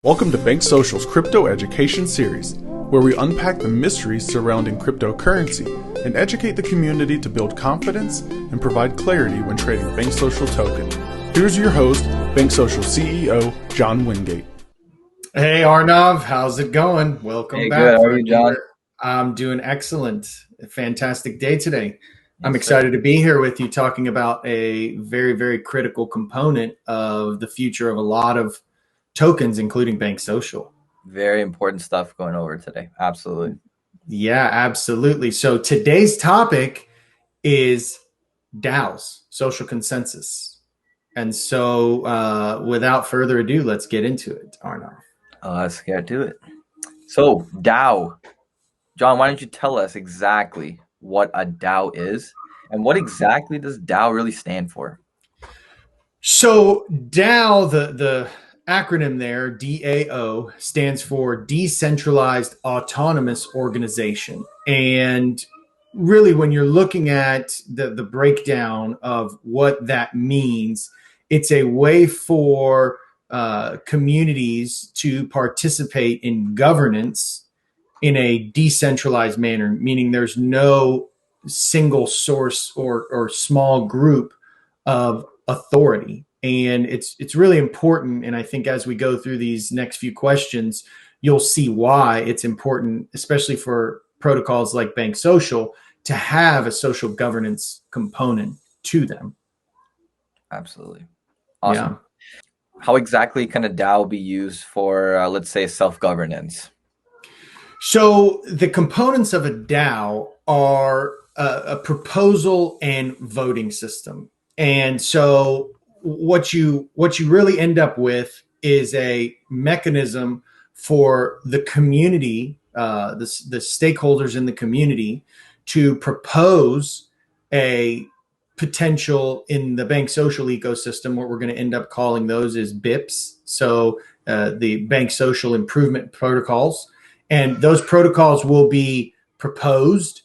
Welcome to BankSocial's Crypto Education Series, where we unpack the mysteries surrounding cryptocurrency and educate the community to build confidence and provide clarity when trading BankSocial token. Here's your host, BankSocial CEO, John Wingate. Hey Arnav, how's it going? Welcome back. Good. How are you, John? I'm doing excellent. A fantastic day today. I'm Yes, excited to be here with you talking about a very, very critical component of the future of a lot of tokens, including BankSocial. Very important stuff going over today. Absolutely. Yeah, absolutely. So today's topic is DAOs, social consensus. And so without further ado, let's get into it, Arnav. Let's get to it. So, DAO. John, why don't you tell us exactly what a DAO is and what exactly does DAO really stand for? So DAO, the acronym there, DAO, stands for Decentralized Autonomous Organization. And really, when you're looking at the breakdown of what that means, it's a way for communities to participate in governance in a decentralized manner, meaning there's no single source or small group of authority. And it's really important. And I think as we go through these next few questions, you'll see why it's important, especially for protocols like BankSocial, to have a social governance component to them. Absolutely. Awesome. Yeah. How exactly can a DAO be used for, let's say, self-governance? So the components of a DAO are a proposal and voting system. And so what you really end up with is a mechanism for the community, the stakeholders in the community, to propose a potential in the BankSocial ecosystem. What we're going to end up calling those is BIPs. So the BankSocial Improvement Protocols. And those protocols will be proposed,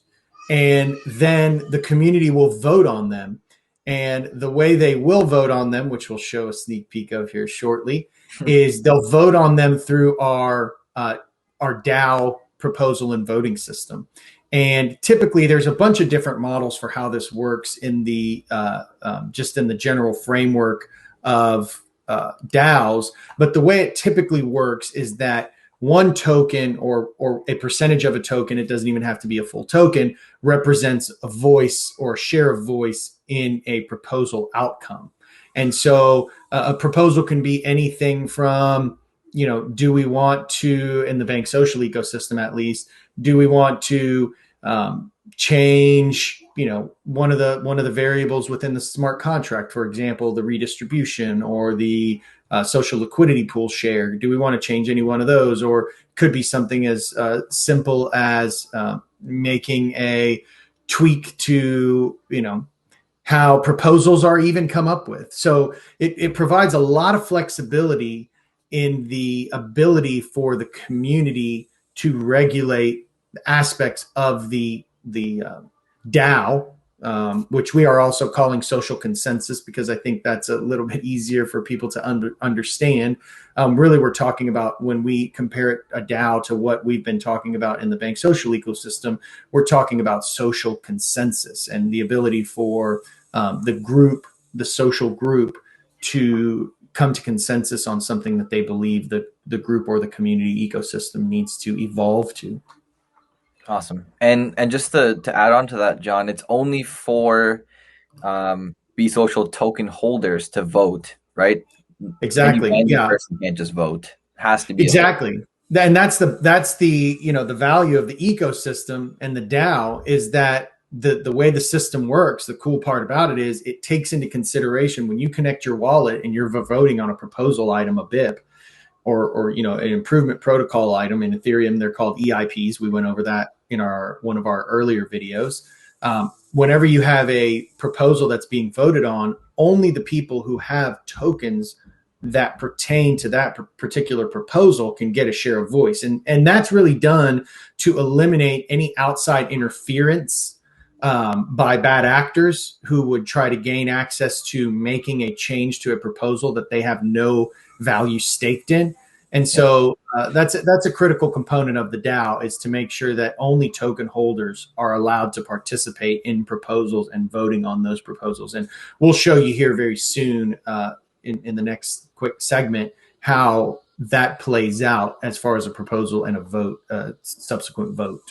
and then the community will vote on them. And the way they will vote on them, which we'll show a sneak peek of here shortly, is they'll vote on them through our DAO proposal and voting system. And typically, there's a bunch of different models for how this works in the just in the general framework of DAOs. But the way it typically works is that one token or a percentage of a token, it doesn't even have to be a full token, represents a voice or a share of voice in a proposal outcome. And so a proposal can be anything from, do we want to, in the BankSocial ecosystem at least, do we want to change, one of the variables within the smart contract, for example, the redistribution or the social liquidity pool share? Do we want to change any one of those? Or could be something as simple as making a tweak to, how proposals are even come up with. So it provides a lot of flexibility in the ability for the community to regulate aspects of the DAO, which we are also calling social consensus, because I think that's a little bit easier for people to understand. Really, we're talking about, when we compare a DAO to what we've been talking about in the BankSocial ecosystem, we're talking about social consensus and the ability for the social group, to come to consensus on something that they believe that the group or the community ecosystem needs to evolve to. Awesome. And just to add on to that, John, it's only for BSocial token holders to vote, right? Exactly. Any person can't just vote. It has to be exactly. And that's the the value of the ecosystem and the DAO, is that the way the system works. The cool part about it is it takes into consideration, when you connect your wallet and you're voting on a proposal item, a BIP, or an improvement protocol item. In Ethereum, they're called EIPs. We went over that in one of our earlier videos. Whenever you have a proposal that's being voted on, only the people who have tokens that pertain to that particular proposal can get a share of voice. And that's really done to eliminate any outside interference by bad actors who would try to gain access to making a change to a proposal that they have no value staked in. And so that's a critical component of the DAO, is to make sure that only token holders are allowed to participate in proposals and voting on those proposals. And we'll show you here very soon in the next quick segment how that plays out as far as a proposal and a vote, subsequent vote.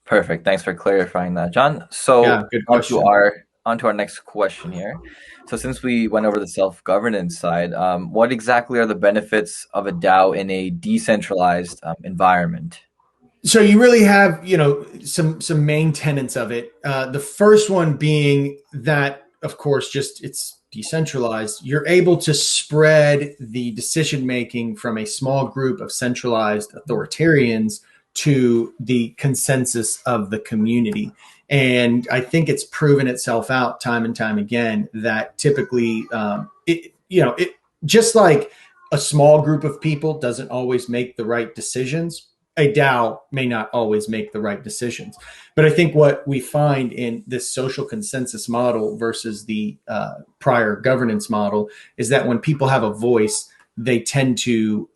Perfect. Thanks for clarifying that, John. So Yeah, good question. onto our next question here. So since we went over the self-governance side, what exactly are the benefits of a DAO in a decentralized environment? So you really have, some main tenets of it. The first one being that, of course, just it's decentralized. You're able to spread the decision making from a small group of centralized authoritarians to the consensus of the community. And I think it's proven itself out time and time again that typically, it just like a small group of people doesn't always make the right decisions, a DAO may not always make the right decisions. But I think what we find in this social consensus model versus the prior governance model is that when people have a voice, they tend to,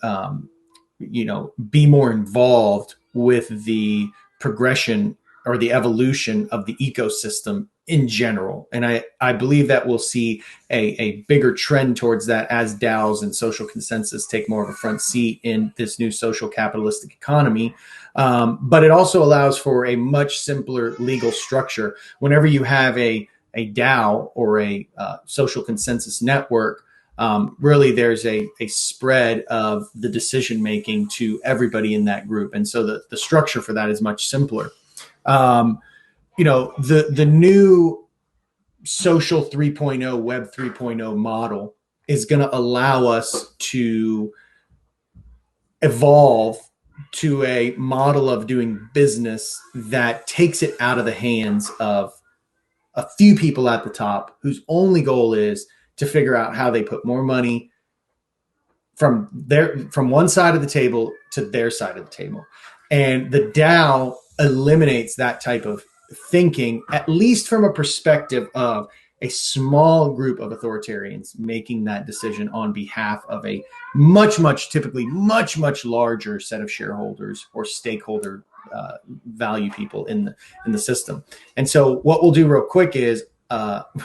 be more involved with the progression or the evolution of the ecosystem in general. And I believe that we'll see a bigger trend towards that as DAOs and social consensus take more of a front seat in this new social capitalistic economy. But it also allows for a much simpler legal structure. Whenever you have a DAO or a social consensus network, really there's a spread of the decision making to everybody in that group. And so the structure for that is much simpler. The new social 3.0, web 3.0 model is going to allow us to evolve to a model of doing business that takes it out of the hands of a few people at the top whose only goal is to figure out how they put more money from one side of the table to their side of the table. And the DAO eliminates that type of thinking, at least from a perspective of a small group of authoritarians making that decision on behalf of a typically much larger set of shareholders or stakeholder value people in the system. And so what we'll do real quick is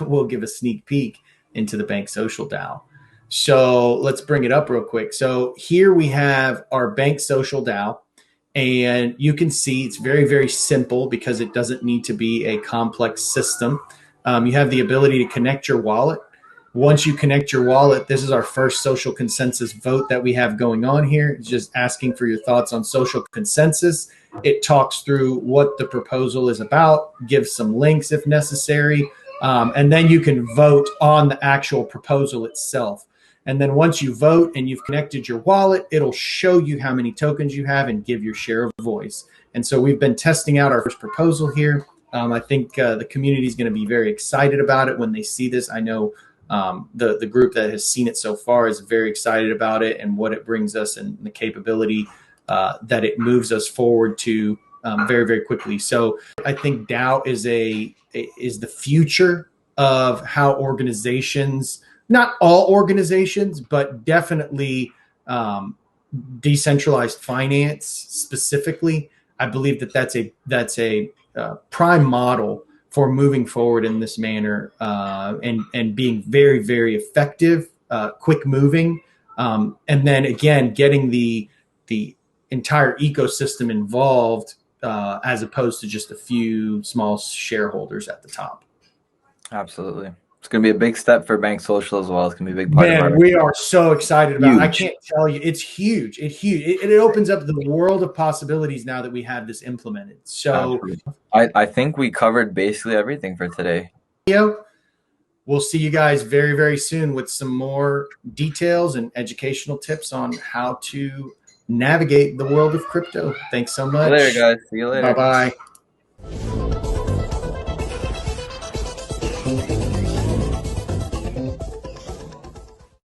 we'll give a sneak peek into the BankSocial DAO. So let's bring it up real quick. So here we have our BankSocial DAO. And you can see it's very, very simple because it doesn't need to be a complex system. You have the ability to connect your wallet. Once you connect your wallet, this is our first social consensus vote that we have going on here. It's just asking for your thoughts on social consensus. It talks through what the proposal is about, gives some links if necessary, and then you can vote on the actual proposal itself. And then once you vote and you've connected your wallet, it'll show you how many tokens you have and give your share of voice. And so we've been testing out our first proposal here. I think the community is going to be very excited about it when they see this. I know the group that has seen it so far is very excited about it and what it brings us and the capability that it moves us forward to very, very quickly. So I think DAO is the future of how organizations, not all organizations, but definitely decentralized finance specifically. I believe that's a prime model for moving forward in this manner and being very, very effective, quick moving, and then again getting the entire ecosystem involved as opposed to just a few small shareholders at the top. Absolutely. It's going to be a big step for BankSocial as well. It's going to be a big part of our. We are so excited about it. I can't tell you. It's huge. It's huge. It opens up the world of possibilities now that we have this implemented. So I think we covered basically everything for today. We'll see you guys very, very soon with some more details and educational tips on how to navigate the world of crypto. Thanks so much. See you later, guys. See you later. Bye-bye.